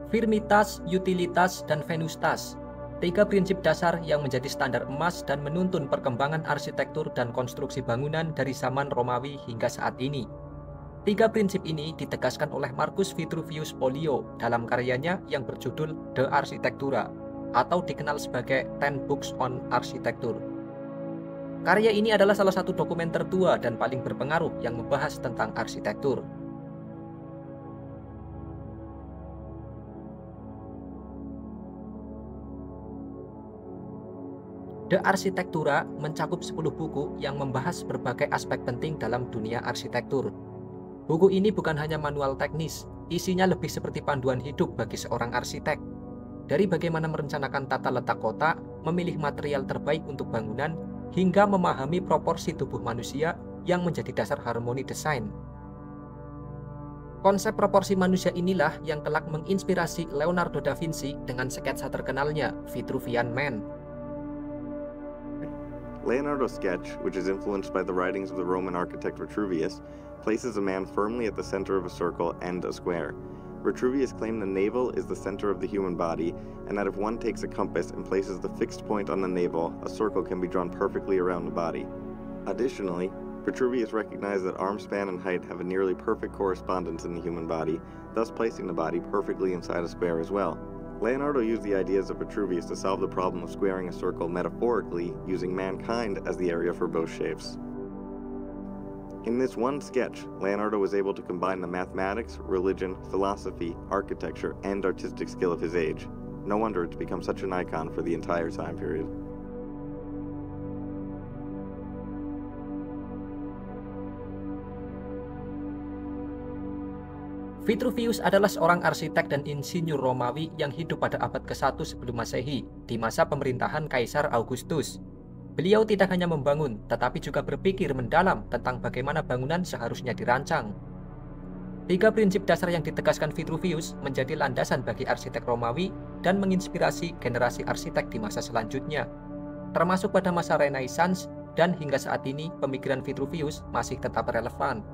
Firmitas, utilitas, dan venustas. Tiga prinsip dasar yang menjadi standar emas dan menuntun perkembangan arsitektur dan konstruksi bangunan dari zaman Romawi hingga saat ini. Tiga prinsip ini ditegaskan oleh Marcus Vitruvius Pollio dalam karyanya yang berjudul De Architectura, atau dikenal sebagai Ten Books on Architecture. Karya ini adalah salah satu dokumen tertua dan paling berpengaruh yang membahas tentang arsitektur. De Architectura mencakup 10 buku yang membahas berbagai aspek penting dalam dunia arsitektur. Buku ini bukan hanya manual teknis, isinya lebih seperti panduan hidup bagi seorang arsitek. Dari bagaimana merencanakan tata letak kota, memilih material terbaik untuk bangunan, hingga memahami proporsi tubuh manusia yang menjadi dasar harmoni desain. Konsep proporsi manusia inilah yang kelak menginspirasi Leonardo da Vinci dengan sketsa terkenalnya, Vitruvian Man. Leonardo's sketch, which is influenced by the writings of the Roman architect Vitruvius, places a man firmly at the center of a circle and a square. Vitruvius claimed the navel is the center of the human body, and that if one takes a compass and places the fixed point on the navel, a circle can be drawn perfectly around the body. Additionally, Vitruvius recognized that arm span and height have a nearly perfect correspondence in the human body, thus placing the body perfectly inside a square as well. Leonardo used the ideas of Vitruvius to solve the problem of squaring a circle metaphorically, using mankind as the area for both shapes. In this one sketch, Leonardo was able to combine the mathematics, religion, philosophy, architecture, and artistic skill of his age. No wonder it's become such an icon for the entire time period. Vitruvius adalah seorang arsitek dan insinyur Romawi yang hidup pada abad ke-1 sebelum Masehi, di masa pemerintahan Kaisar Augustus. Beliau tidak hanya membangun, tetapi juga berpikir mendalam tentang bagaimana bangunan seharusnya dirancang. Tiga prinsip dasar yang ditegaskan Vitruvius menjadi landasan bagi arsitek Romawi dan menginspirasi generasi arsitek di masa selanjutnya, termasuk pada masa Renaissance, dan hingga saat ini pemikiran Vitruvius masih tetap relevan.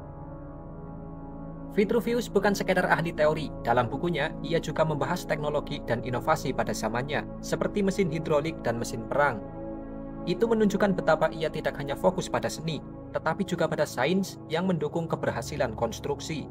Vitruvius bukan sekedar ahli teori. Dalam bukunya, ia juga membahas teknologi dan inovasi pada zamannya, seperti mesin hidrolik dan mesin perang. Itu menunjukkan betapa ia tidak hanya fokus pada seni, tetapi juga pada sains yang mendukung keberhasilan konstruksi.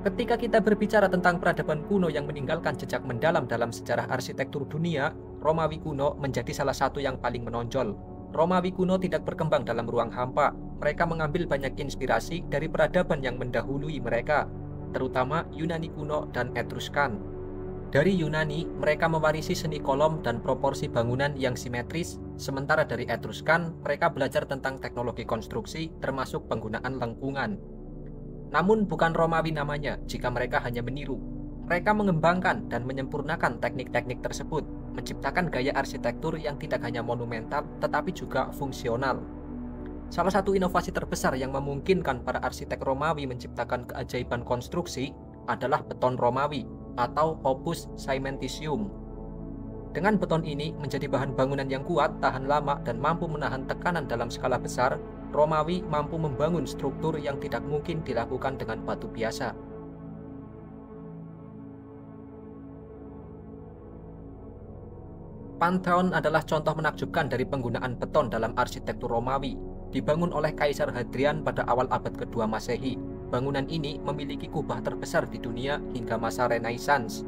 Ketika kita berbicara tentang peradaban kuno yang meninggalkan jejak mendalam dalam sejarah arsitektur dunia, Romawi kuno menjadi salah satu yang paling menonjol. Romawi kuno tidak berkembang dalam ruang hampa. Mereka mengambil banyak inspirasi dari peradaban yang mendahului mereka, terutama Yunani kuno dan Etruskan. Dari Yunani, mereka mewarisi seni kolom dan proporsi bangunan yang simetris, sementara dari Etruskan, mereka belajar tentang teknologi konstruksi, termasuk penggunaan lengkungan. Namun bukan Romawi namanya jika mereka hanya meniru. Mereka mengembangkan dan menyempurnakan teknik-teknik tersebut, menciptakan gaya arsitektur yang tidak hanya monumental tetapi juga fungsional. Salah satu inovasi terbesar yang memungkinkan para arsitek Romawi menciptakan keajaiban konstruksi adalah beton Romawi atau opus caementitium. Dengan beton ini menjadi bahan bangunan yang kuat, tahan lama, dan mampu menahan tekanan dalam skala besar, Romawi mampu membangun struktur yang tidak mungkin dilakukan dengan batu biasa. Pantheon adalah contoh menakjubkan dari penggunaan beton dalam arsitektur Romawi. Dibangun oleh Kaisar Hadrian pada awal abad kedua Masehi, bangunan ini memiliki kubah terbesar di dunia hingga masa Renaissance.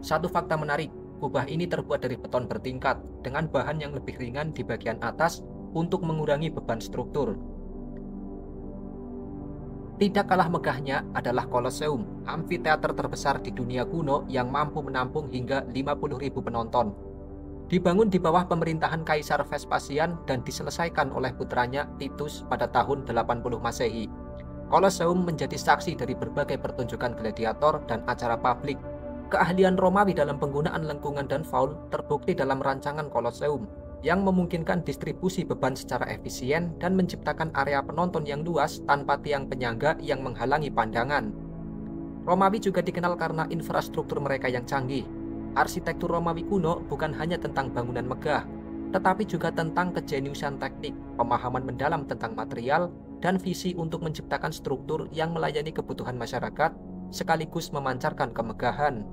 Satu fakta menarik, kubah ini terbuat dari beton bertingkat dengan bahan yang lebih ringan di bagian atas untuk mengurangi beban struktur. Tidak kalah megahnya adalah Colosseum, amfiteater terbesar di dunia kuno yang mampu menampung hingga 50.000 penonton. Dibangun di bawah pemerintahan Kaisar Vespasian dan diselesaikan oleh putranya Titus pada tahun 80 Masehi. Colosseum menjadi saksi dari berbagai pertunjukan gladiator dan acara publik. Keahlian Romawi dalam penggunaan lengkungan dan faul terbukti dalam rancangan Colosseum, yang memungkinkan distribusi beban secara efisien dan menciptakan area penonton yang luas tanpa tiang penyangga yang menghalangi pandangan. Romawi juga dikenal karena infrastruktur mereka yang canggih. Arsitektur Romawi kuno bukan hanya tentang bangunan megah, tetapi juga tentang kejeniusan teknik, pemahaman mendalam tentang material, dan visi untuk menciptakan struktur yang melayani kebutuhan masyarakat, sekaligus memancarkan kemegahan.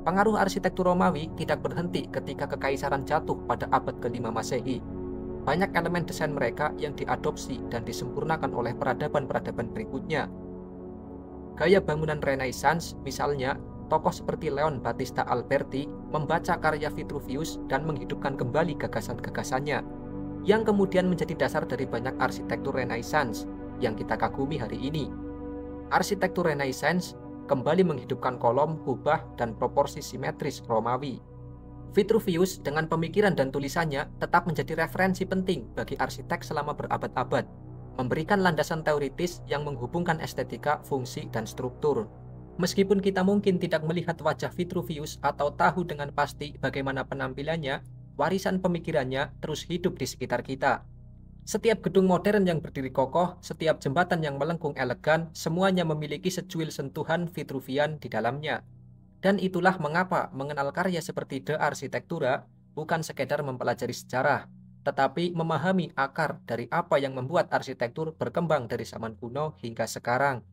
Pengaruh arsitektur Romawi tidak berhenti ketika kekaisaran jatuh pada abad ke-5 Masehi. Banyak elemen desain mereka yang diadopsi dan disempurnakan oleh peradaban-peradaban berikutnya. Gaya bangunan Renaissance, misalnya, tokoh seperti Leon Battista Alberti membaca karya Vitruvius dan menghidupkan kembali gagasan-gagasannya, yang kemudian menjadi dasar dari banyak arsitektur Renaissance yang kita kagumi hari ini. Arsitektur Renaissance kembali menghidupkan kolom, kubah, dan proporsi simetris Romawi. Vitruvius dengan pemikiran dan tulisannya tetap menjadi referensi penting bagi arsitek selama berabad-abad, memberikan landasan teoritis yang menghubungkan estetika, fungsi, dan struktur. Meskipun kita mungkin tidak melihat wajah Vitruvius atau tahu dengan pasti bagaimana penampilannya, warisan pemikirannya terus hidup di sekitar kita. Setiap gedung modern yang berdiri kokoh, setiap jembatan yang melengkung elegan, semuanya memiliki secuil sentuhan Vitruvian di dalamnya. Dan itulah mengapa mengenal karya seperti De Architectura bukan sekedar mempelajari sejarah, tetapi memahami akar dari apa yang membuat arsitektur berkembang dari zaman kuno hingga sekarang.